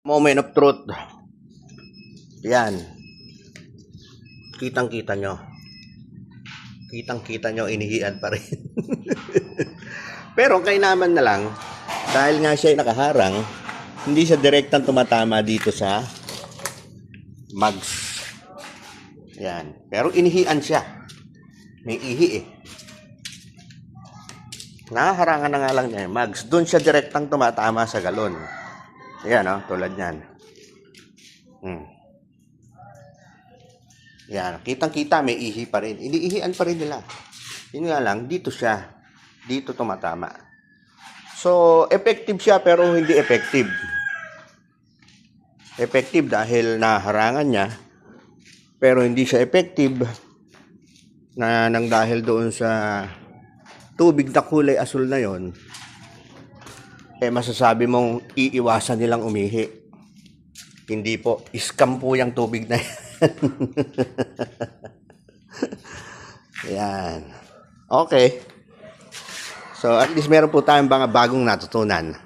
Moment of truth. Yan. Kitang-kita nyo. Kitang-kita nyo, inihian pa rin. Pero kainaman na lang, dahil nga siya ay nakaharang, hindi siya direktang tumatama dito sa mugs. Yan. Pero inihian siya. May ihi eh. Nahaharangan na nga lang niya yung mugs. Doon siya direktang tumatama sa galon. Ayan o, tulad yan. Yan, kitang-kita may ihi pa rin. Iniihian pa rin nila. Yun nga lang, dito siya. Dito tumatama. So, effective siya pero hindi effective. Effective dahil naharangan niya. Pero hindi siya effective na nang dahil doon sa tubig na kulay asul na yon, masasabi mong iiwasan nilang umihi. Hindi po. Scam po yung tubig na yan. Yan. Okay. So, at least meron po tayong mga bagong natutunan.